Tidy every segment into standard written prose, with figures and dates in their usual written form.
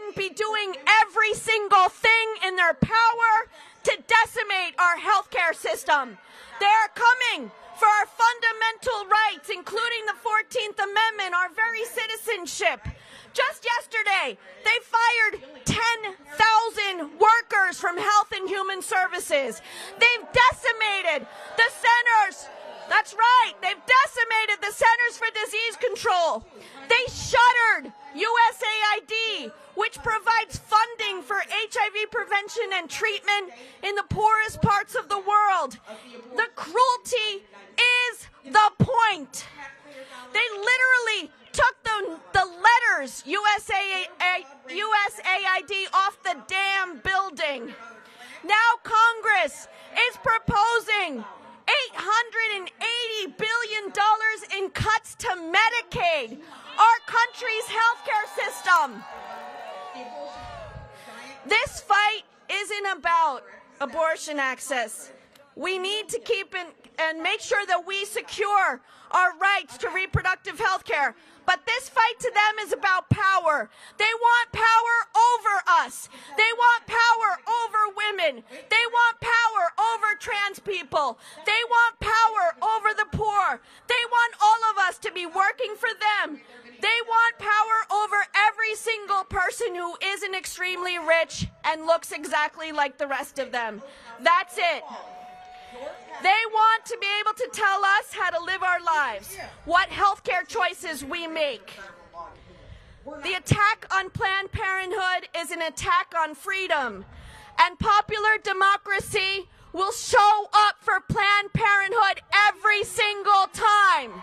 shouldn't be doing every single thing in their power to decimate our healthcare system. They are coming for our fundamental rights, including the 14th Amendment, our very citizenship. Just yesterday, they fired 10,000 workers from Health and Human Services. They've decimated the centers. That's right. They've decimated the Centers for Disease Control. They shuttered USAID, which provides funding for HIV prevention and treatment in the poorest parts of the world. The cruelty is the point. They literally took the letters USAID off the damn building. Now Congress is proposing $880 billion in cuts to Medicaid, our country's healthcare system. This fight isn't about abortion access. We need to keep and make sure that we secure our rights to reproductive health care. But this fight to them is about power. They want power over us. They want power over women. They want power over trans people. They want power over the poor. They want all of us to be working for them. They want power over every single person who isn't extremely rich and looks exactly like the rest of them. That's it. They want to be able to tell us how to live our lives, what healthcare choices we make. The attack on Planned Parenthood is an attack on freedom, and popular democracy will show up for Planned Parenthood every single time.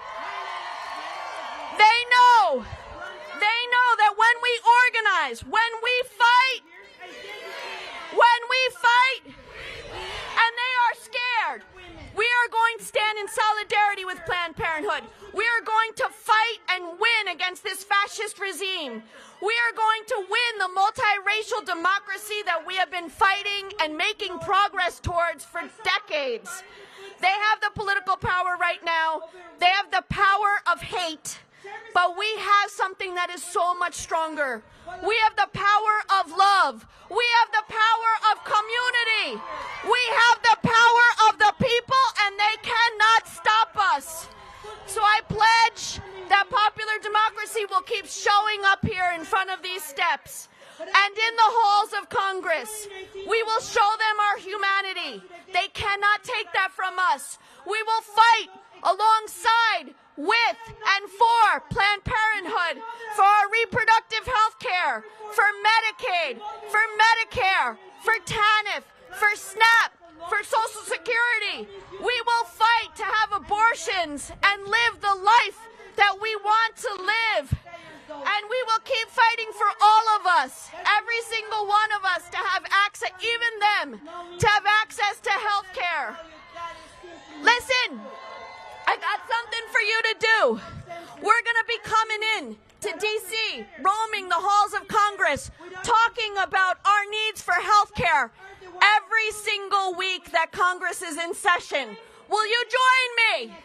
They know that when we organize, when we fight, and they are scared, we are going to stand in solidarity with Planned Parenthood. We are going to fight and win against this fascist regime. We are going to win the multiracial democracy that we have been fighting and making progress towards for decades. They have the political power right now. They have the power of hate. But we have something that is so much stronger. We have the power of love. We have the power of community. We have the power of the people, and they cannot stop us. So I pledge that popular democracy will keep showing up here in front of these steps and in the halls of Congress. We will show them our humanity. They cannot take that from us. We will fight alongside, with, and for Planned Parenthood, for our reproductive health care, for Medicaid, for Medicare, for TANF, for SNAP, for Social Security. We will fight to have abortions and live the life that we want to live. And we will keep fighting for all of us, every single one of us, to have access, even them, to have access to health care. Listen, I got something for you to do. We're going to be coming in to D.C., roaming the halls of Congress, talking about our needs for health care every single week that Congress is in session. Will you join me?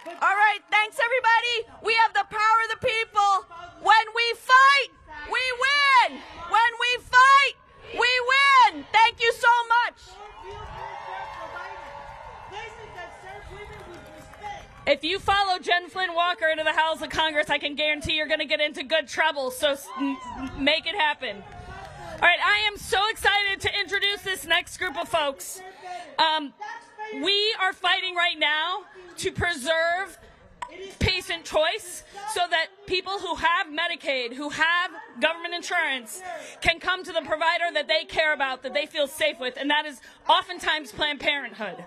All right, thanks everybody. We have the power of the people. When we fight, we win. When we fight, we win. Thank you so much. If you follow Jen Flynn Walker into the House of Congress, I can guarantee you're going to get into good trouble, so make it happen. All right, I am so excited to introduce this next group of folks. We are fighting right now to preserve patient choice so that people who have Medicaid, who have government insurance, can come to the provider that they care about, that they feel safe with, and that is oftentimes Planned Parenthood.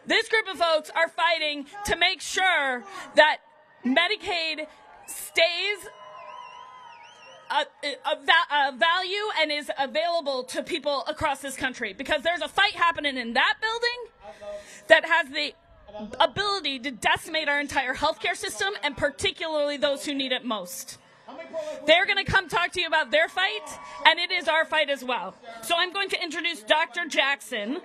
This group of folks are fighting to make sure that Medicaid stays a value and is available to people across this country, because there's a fight happening in that building that has the ability to decimate our entire healthcare system, and particularly those who need it most. They're going to come talk to you about their fight, and it is our fight as well. So I'm going to introduce Dr. Jackson.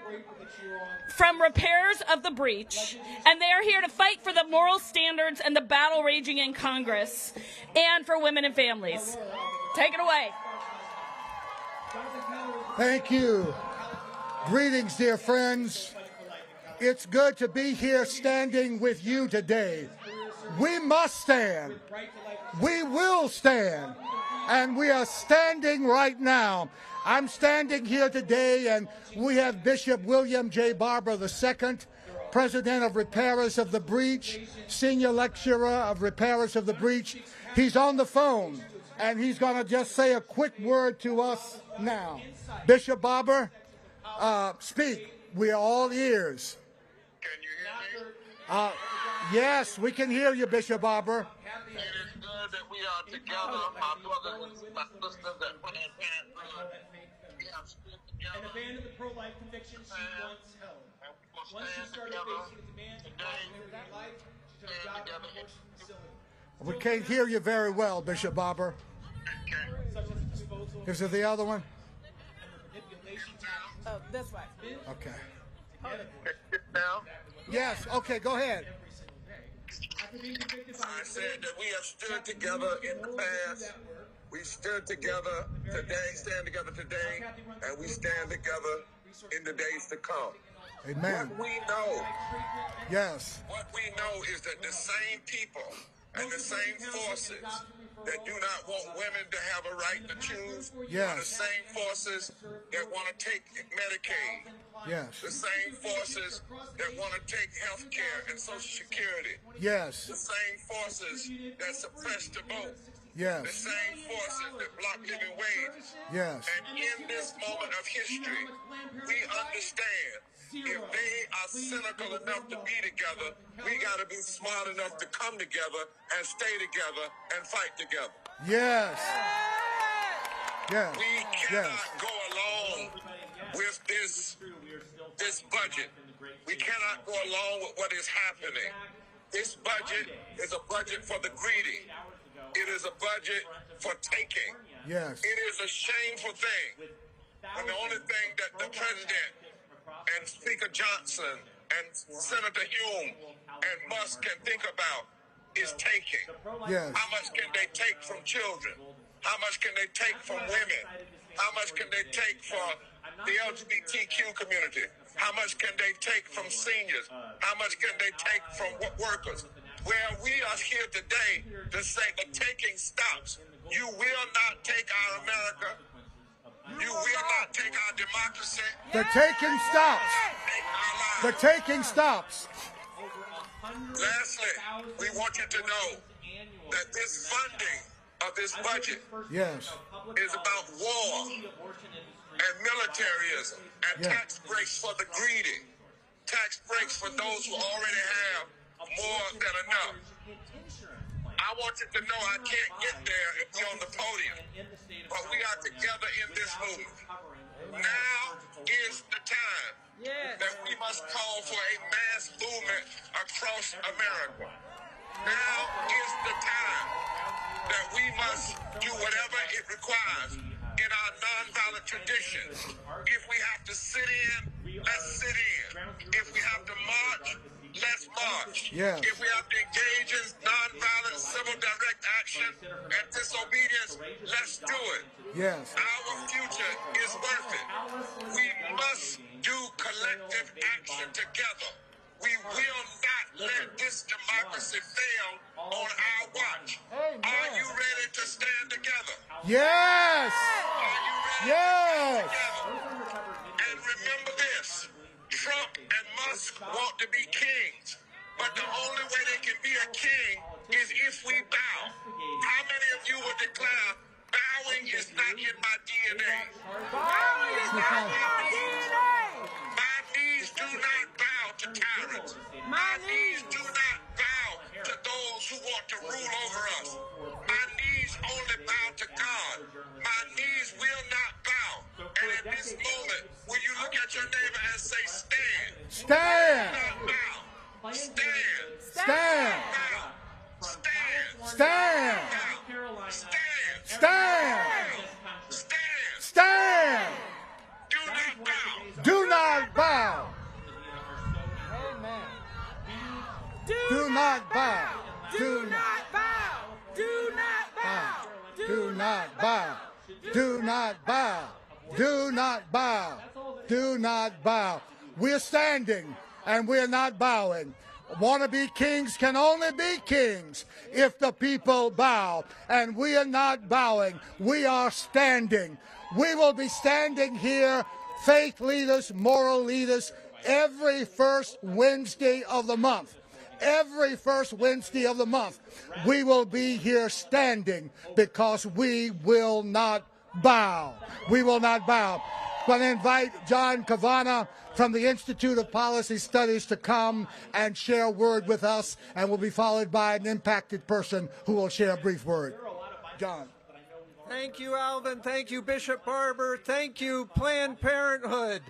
from repairs of the breach, and they are here to fight for the moral standards and the battle raging in Congress and for women and families. Take it away. Thank you. Greetings, dear friends. It's good to be here standing with you today. We must stand. We will stand. And we are standing right now. I'm standing here today, and we have Bishop William J. Barber II, President of Repairers of the Breach, Senior Lecturer of Repairers of the Breach. He's on the phone, and he's going to just say a quick word to us now. Bishop Barber, speak. We are all ears. Can you hear me? Yes, we can hear you, Bishop Barber. It is good that we are together, my brothers and my sisters at Planned Parenthood. We have stood together. And abandon the pro-life conviction she once held. And we will Once she stand started together facing the demands of today. her life, she took a job at an abortion facility. We can't hear you very well, Bishop Barber. Such as the disposal Is it the other one? and the manipulation tactics Oh, this way. Okay. Now, Yes, okay, go ahead. every single day. After being convicted by I said that we have stood together in the past. We stood together today, stand together today, and we stand together in the days to come. Amen. What we know, Yes. is that the same people and the same forces that do not want women to have a right to choose are the Yes. same forces that want to take Medicaid. Yes. The same forces that want to take health care and Social Security. Yes. The same forces that suppress the vote. The Yes. same forces that block living wages. Yes. And in this moment of history, we understand if they are cynical enough to be together, we got to be smart enough to come together and stay together and fight together. Yes. Yes. We Yes. cannot go along with this budget. We cannot go along with what is happening. This budget is a budget for the greedy. It is a budget for taking. Yes. It is a shameful thing when the only thing that the president and Speaker Johnson and Senator Hume and Musk can think about is taking. Yes. How much can they take from children? How much can they take from women? How much can they take from the LGBTQ community? How much can they take from seniors? How much can they take from workers? Where we are here today to say the taking stops. You will not take our America. You will not take our democracy. The taking stops. Take our lives. The taking stops. Lastly, we want you to know that this funding of this budget Yes. is about war and militarism and Yeah. tax breaks for the greedy, tax breaks for those who already have more than enough. I want you to know I can't get there if we're on the podium, but we are together in this movement. Now is the time that we must call for a mass movement across America. Now is the time that we must do whatever it requires in our nonviolent tradition. If we have to sit in, let's sit in. If we have to march, let's march. Yes. If we have to engage in nonviolent civil direct action and disobedience, let's do it. Yes. Our future is worth it. We must do collective action together. We will not let this democracy fail on our watch. Are you ready to stand together? Yes. Are you ready Yes. to stand together? And remember this, Trump and Musk want to be kings, but the only way they can be a king is if we bow. How many of you would declare bowing is not in my DNA? My knees do not bow to tyrants. My knees do not bow to those who want to rule over us. My knees only bow to God. My knees will not bow. And at this moment, will you look at your neighbor and say, stand? Stand. Not bow. Stand. Stand. Bow. Stand. Stand. Bow. Stand. Stand. Stand. Stand. Do not bow. Do not bow. bow. Do not bow. Do not bow. Do not bow. Do not bow. Do not bow. Do not bow. We're standing and we're not bowing. Wannabe kings can only be kings if the people bow. And we are not bowing. We are standing. We will be standing here, faith leaders, moral leaders, every first Wednesday of the month. Every first Wednesday of the month, we will be here standing because we will not bow. We will not bow. I'm going to invite John Kavanaugh from the Institute of Policy Studies to come and share a word with us, and will be followed by an impacted person who will share a brief word. John. Thank you, Alvin. Thank you, Bishop Barber. Thank you, Planned Parenthood.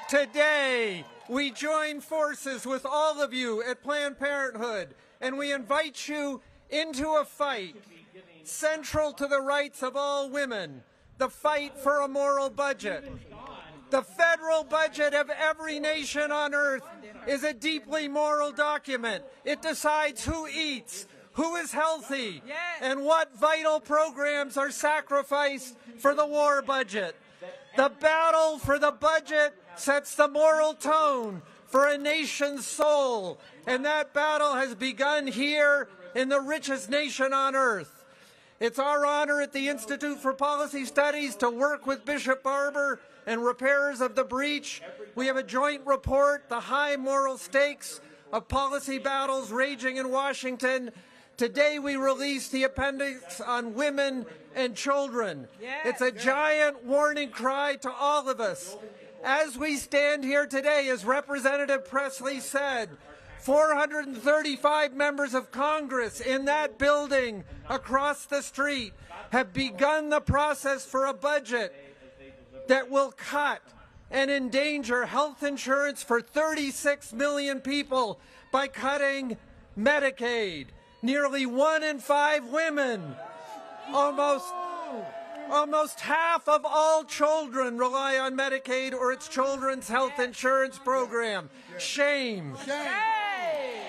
Today, we join forces with all of you at Planned Parenthood, and we invite you into a fight central to the rights of all women, the fight for a moral budget. The federal budget of every nation on earth is a deeply moral document. It decides who eats, who is healthy, and what vital programs are sacrificed for the war budget. The battle for the budget sets the moral tone for a nation's soul, and that battle has begun here in the richest nation on earth. It's our honor at the Institute for Policy Studies to work with Bishop Barber and Repairers of the Breach. We have a joint report, The High Moral Stakes of Policy Battles Raging in Washington. Today we release the appendix on women and children. It's a giant warning cry to all of us. As we stand here today, as Representative Presley said, 435 members of Congress in that building across the street have begun the process for a budget that will cut and endanger health insurance for 36 million people by cutting Medicaid. Nearly 1 in 5 women, almost half of all children rely on Medicaid or its children's health insurance program. Shame.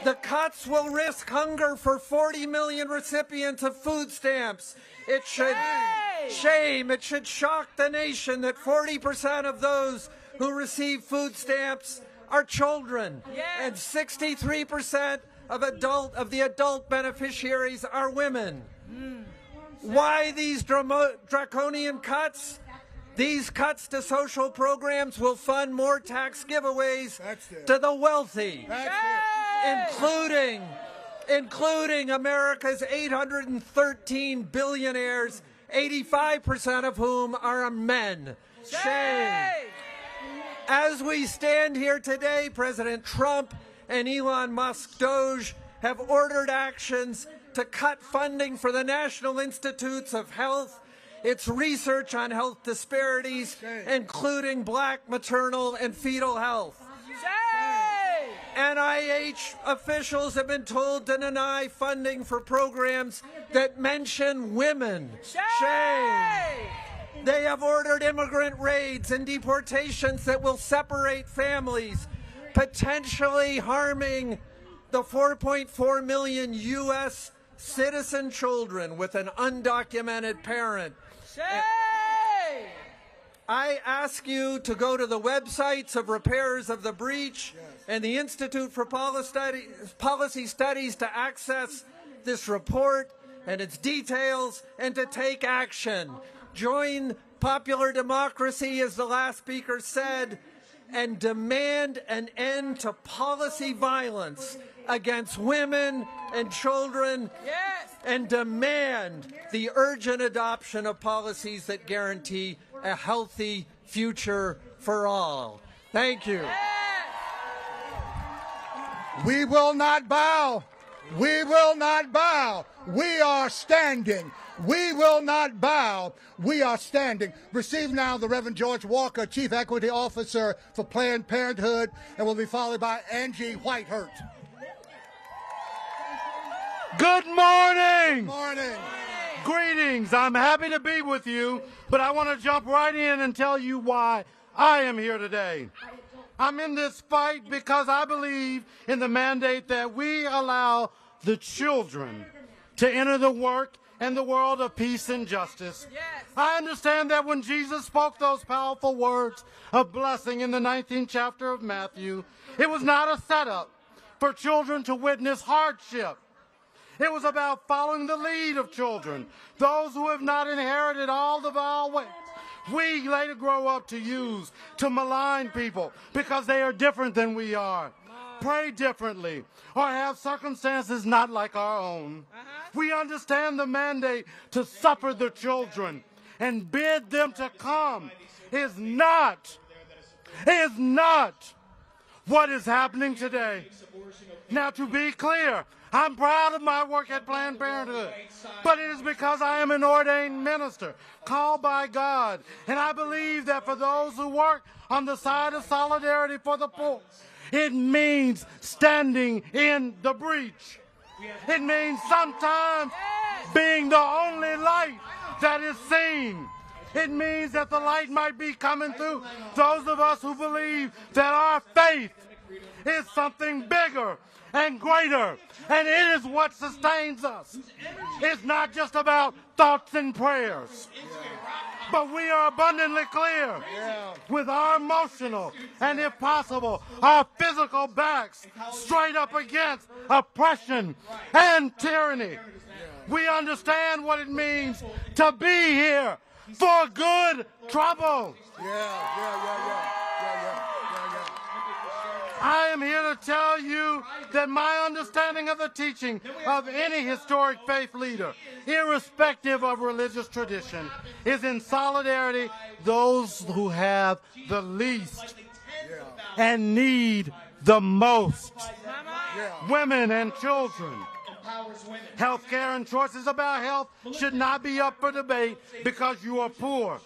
The cuts will risk hunger for 40 million recipients of food stamps. It should It should shock the nation that 40% of those who receive food stamps are children, and 63% of the adult beneficiaries are women. Why these draconian cuts? These cuts to social programs will fund more tax giveaways to the wealthy, including America's 813 billionaires, 85% of whom are men. Shame. As we stand here today, President Trump and Elon Musk Doge have ordered actions to cut funding for the National Institutes of Health, its research on health disparities, including black maternal and fetal health. NIH officials have been told to deny funding for programs that mention women. Shame. They have ordered immigrant raids and deportations that will separate families, potentially harming the 4.4 million U.S. citizen children with an undocumented parent. I ask you to go to the websites of Repairers of the Breach and the Institute for Policy Studies to access this report and its details and to take action. Join popular democracy, as the last speaker said, and demand an end to policy violence against women and children, and demand the urgent adoption of policies that guarantee a healthy future for all. Thank you. We will not bow. We will not bow. We are standing. We will not bow. We are standing. Receive now the Reverend George Walker, Chief Equity Officer for Planned Parenthood, and will be followed by Angie Whitehurt. Good morning. Good morning. Greetings. I'm happy to be with you, but I want to jump right in and tell you why I am here today. I'm in this fight because I believe in the mandate that we allow the children to enter the work and the world of peace and justice. Yes. I understand that when Jesus spoke those powerful words of blessing in the 19th chapter of Matthew, it was not a setup for children to witness hardship. It was about following the lead of children, those who have not inherited all the vile ways we later grow up to use to malign people because they are different than we are, pray differently, or have circumstances not like our own. We understand the mandate to suffer the children and bid them to come is not what is happening today. Now, to be clear, I'm proud of my work at Planned Parenthood, but it is because I am an ordained minister called by God, and I believe that for those who work on the side of solidarity for the poor, it means standing in the breach. It means sometimes being the only light that is seen. It means that the light might be coming through those of us who believe that our faith is something bigger and greater, and it is what sustains us. It's not just about thoughts and prayers, but we are abundantly clear with our emotional and, if possible, our physical backs straight up against oppression and tyranny. We understand what it means to be here for good trouble. I am here to tell you that my understanding of the teaching of any historic faith leader, irrespective of religious tradition, is in solidarity those who have the least and need the most. Women and children. Health care and choices about health should not be up for debate because you are poor.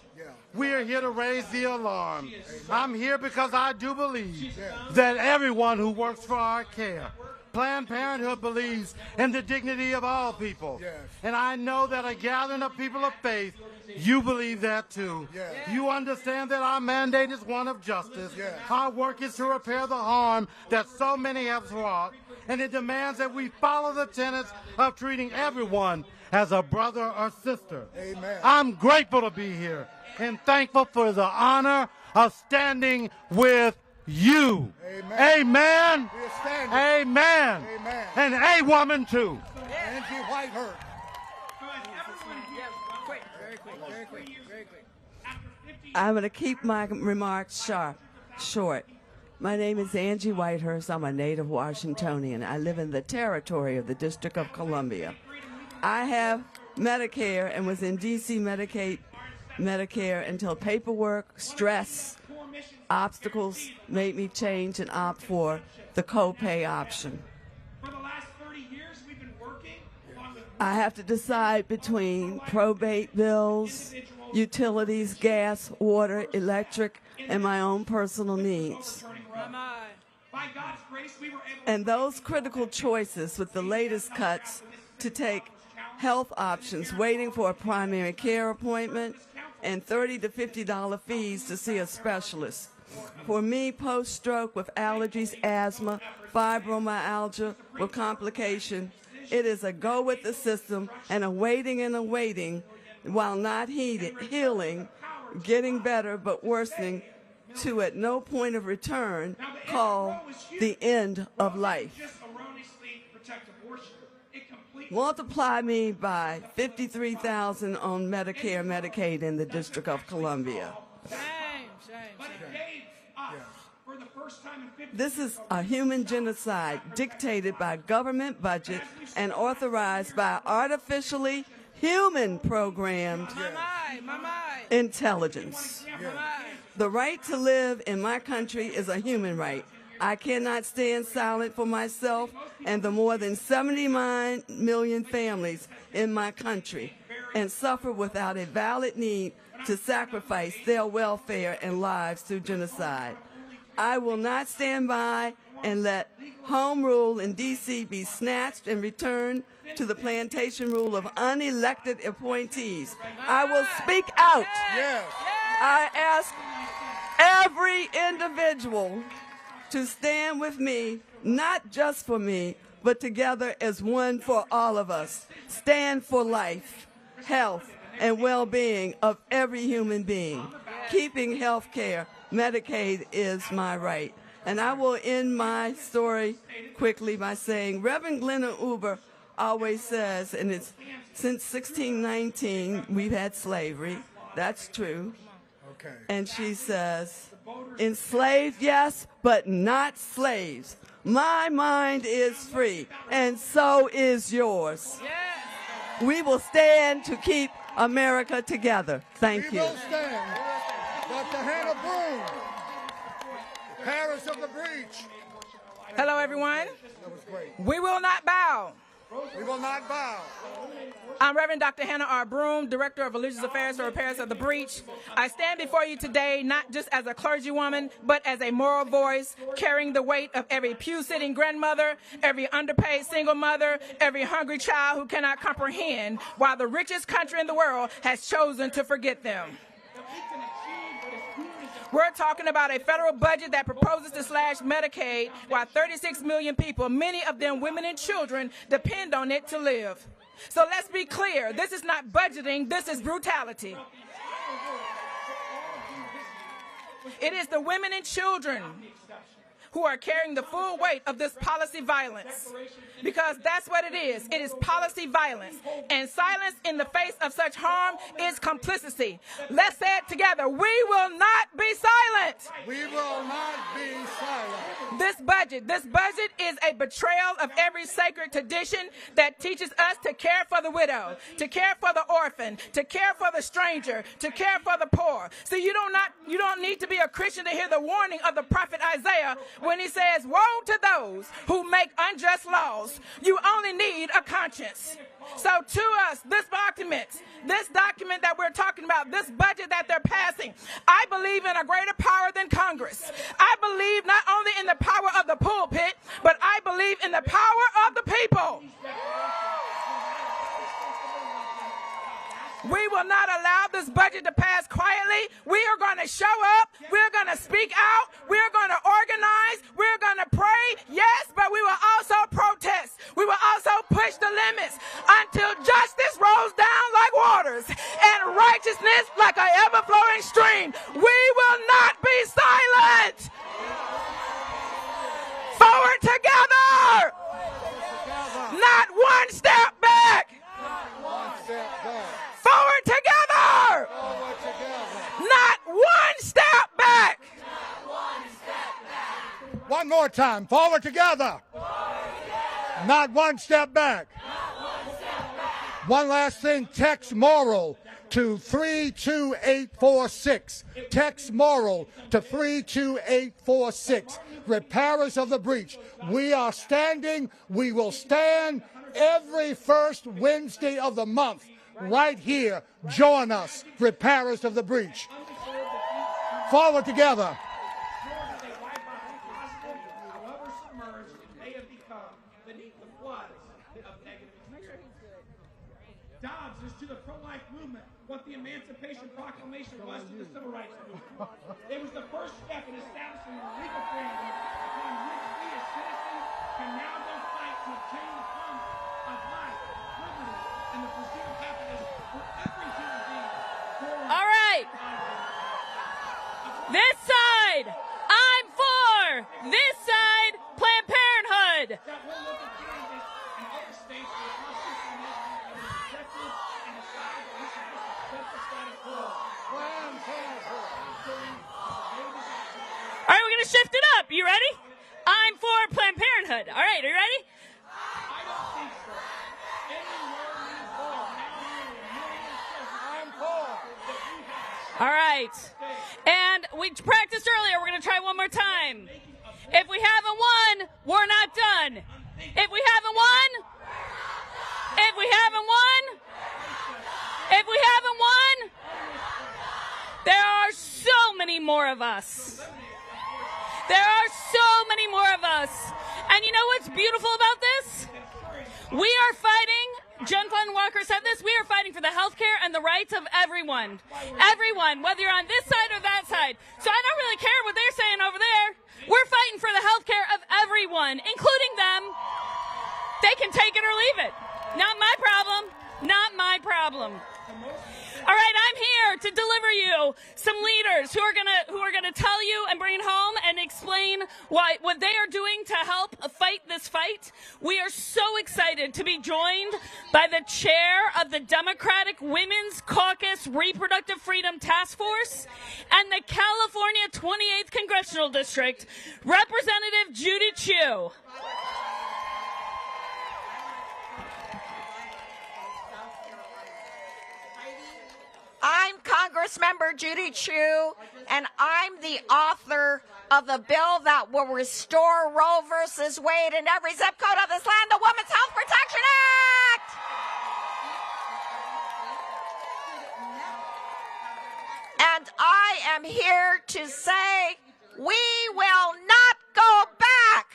We are here to raise the alarm. I'm here because I do believe that everyone who works for our care, Planned Parenthood believes in the dignity of all people. And I know that a gathering of people of faith, you believe that too. You understand that our mandate is one of justice. Our work is to repair the harm that so many have wrought. And it demands that we follow the tenets of treating everyone as a brother or sister. Amen. I'm grateful to be here and thankful for the honor of standing with you. Amen. Amen. We are standing. Amen. Amen. And a woman too. Angie Whitehurst. Very quick. I'm going to keep my remarks short. My name is Angie Whitehurst. I'm a native Washingtonian. I live in the territory of the District of Columbia. I have Medicare and was in D.C. Medicare until paperwork, stress, obstacles made me change and opt for the copay option. I have to decide between probate bills, utilities, gas, water, electric, and my own personal needs. And those critical choices with the latest cuts to take health options, waiting for a primary care appointment, and $30 to $50 fees to see a specialist. For me, post-stroke with allergies, asthma, fibromyalgia with complication, it is a go with the system and a waiting while not healing, getting better but worsening to at no point of return, called the end of life. Multiply me by 53,000 on Medicare, Medicaid in the District of Columbia. This is a human genocide dictated by government budget and authorized by artificially human programmed intelligence. The right to live in my country is a human right. I cannot stand silent for myself and the more than 79 million families in my country and suffer without a valid need to sacrifice their welfare and lives through genocide. I will not stand by and let home rule in D.C. be snatched and returned to the plantation rule of unelected appointees. I will speak out. Yes. I ask every individual to stand with me, not just for me, but together as one for all of us. Stand for life, health, and well-being of every human being. Keeping health care, Medicaid is my right. And I will end my story quickly by saying, Reverend Glenna Uber always says, and it's since 1619 we've had slavery. That's true. Okay. And she says, enslaved, yes, but not slaves. My mind is free, and so is yours. We will stand to keep America together. Thank you. We will stand. Dr. Hannah Broom, Paris of the Breach. Hello, everyone. That was great. We will not bow. We will not bow. I'm Reverend Dr. Hannah R. Broom, Director of Religious Affairs for Paris of the Breach. I stand before you today not just as a clergywoman, but as a moral voice, carrying the weight of every pew-sitting grandmother, every underpaid single mother, every hungry child who cannot comprehend why the richest country in the world has chosen to forget them. We're talking about a federal budget that proposes to slash Medicaid while 36 million people, many of them women and children, depend on it to live. So let's be clear, this is not budgeting, this is brutality. It is the women and children who are carrying the full weight of this policy violence. Because that's what it is. It is policy violence. And silence in the face of such harm is complicity. Let's say it together. We will not be silent. We will not be silent. This budget is a betrayal of every sacred tradition that teaches us to care for the widow, to care for the orphan, to care for the stranger, to care for the poor. See, you don't need to be a Christian to hear the warning of the prophet Isaiah when he says, woe to those who make unjust laws. You only need a conscience. So to us, this document that we're talking about, this budget that they're passing, I believe in a greater power than Congress. I believe not only in the power of the pulpit, but I believe in the power of the people. We will not allow this budget to pass quietly. We are going to show up. We're going to speak out. We're going to organize. We're going to pray. Yes, but we will also protest. We will also push the limits until justice rolls down like waters and righteousness like an ever-flowing stream. We will not be silent. Forward together. Not one step back. Forward together. Forward together. Not one step back. One more time. Forward together. Not one step back. One last thing. Text moral to 32846. Text moral to 32846. Repairers of the breach. We are standing. We will stand every first Wednesday of the month. Right here, join us, repairers of the breach. Forward together. However submerged it may have become beneath the floods of negative experience. Dobbs is to the pro-life movement what the Emancipation Proclamation was to the Civil Rights Movement. It was the first step in establishing a legal framework upon which we as citizens can now go fight to obtain the promise of life, liberty, and the pursuit of happiness for every human being. All right. This side, I'm for. This side, Planned Parenthood. That will look at Kansas and other states where constitutionalism is rejected and decide that we should just accept the status quo. All right, we're going to shift it up. You ready? I'm for Planned Parenthood. All right, are you ready? I don't think so. Anywhere we go, now millions of children. I'm for. All right. And we practiced earlier. We're going to try one more time. If we haven't won, we're not done. If we haven't won, if we haven't won, if we haven't won, there are so many more of us. There are so many more of us. And you know what's beautiful about this? We are fighting, Jen Flynn Walker said this, we are fighting for the health care and the rights of everyone. Everyone, whether you're on this side or that side. So I don't really care what they're saying over there. We're fighting for the health care of everyone, including them. They can take it or leave it. Not my problem. Not my problem. All right, I'm here to deliver you some leaders who are gonna tell you and bring it home and explain what they are doing to help fight this fight. We are so excited to be joined by the chair of the Democratic Women's Caucus Reproductive Freedom Task Force and the California 28th Congressional District, Representative Judy Chu. I'm Congressmember Judy Chu, and I'm the author of the bill that will restore Roe versus Wade in every zip code of this land, the Women's Health Protection Act. And I am here to say we will not go back.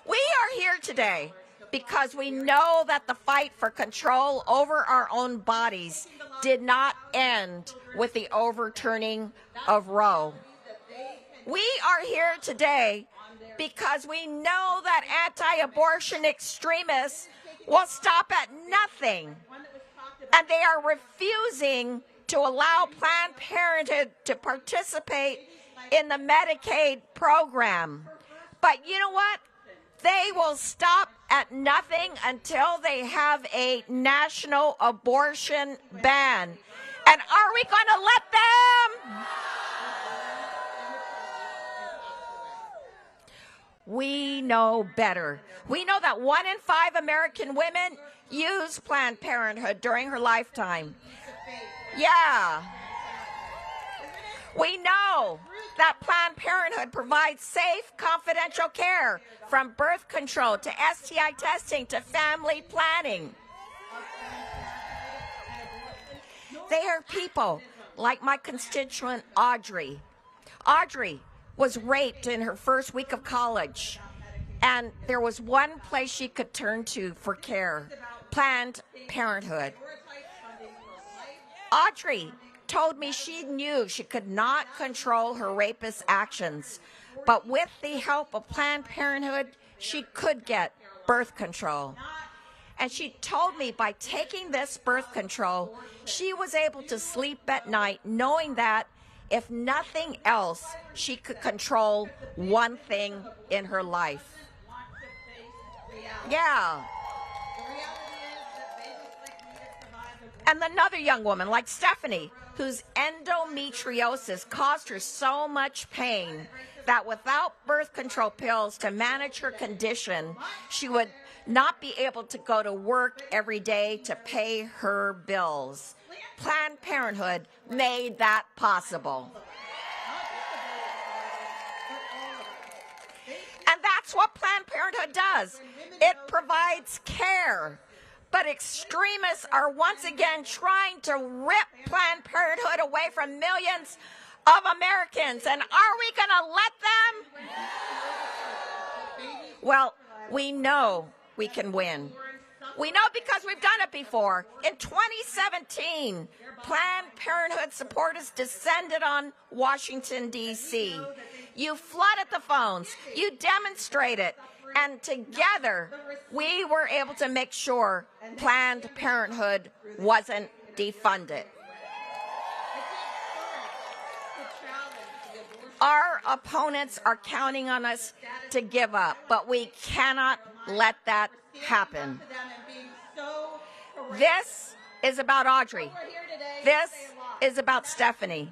We are here today because we know that the fight for control over our own bodies did not end with the overturning of Roe. We are here today because we know that anti-abortion extremists will stop at nothing, and they are refusing to allow Planned Parenthood to participate in the Medicaid program. But you know what? They will stop at nothing until they have a national abortion ban. And are we going to let them? We know better. We know that 1 in 5 American women use Planned Parenthood during her lifetime. Yeah. We know that Planned Parenthood provides safe, confidential care from birth control to STI testing to family planning. They are people like my constituent Audrey. Audrey was raped in her first week of college, and there was one place she could turn to for care: Planned Parenthood. Audrey told me she knew she could not control her rapist's actions, but with the help of Planned Parenthood, she could get birth control. And she told me by taking this birth control, she was able to sleep at night knowing that, if nothing else, she could control one thing in her life. Yeah. And another young woman like Stephanie, whose endometriosis caused her so much pain that without birth control pills to manage her condition, she would not be able to go to work every day to pay her bills. Planned Parenthood made that possible. And that's what Planned Parenthood does. It provides care. But extremists are once again trying to rip Planned Parenthood away from millions of Americans. And are we going to let them? Well, we know we can win. We know because we've done it before. In 2017, Planned Parenthood supporters descended on Washington, D.C. You flooded the phones. You demonstrated. And together, we were able to make sure Planned Parenthood wasn't defunded. Our opponents are counting on us to give up, but we cannot let that happen. This is about Audrey. This is about Stephanie.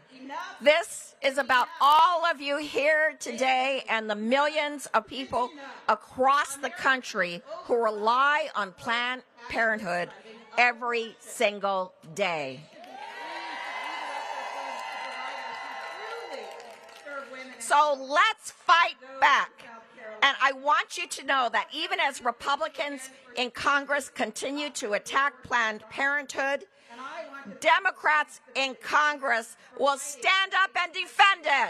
This is about all of you here today and the millions of people across the country who rely on Planned Parenthood every single day. So let's fight back. And I want you to know that even as Republicans in Congress continue to attack Planned Parenthood, Democrats in Congress will stand up and defend it.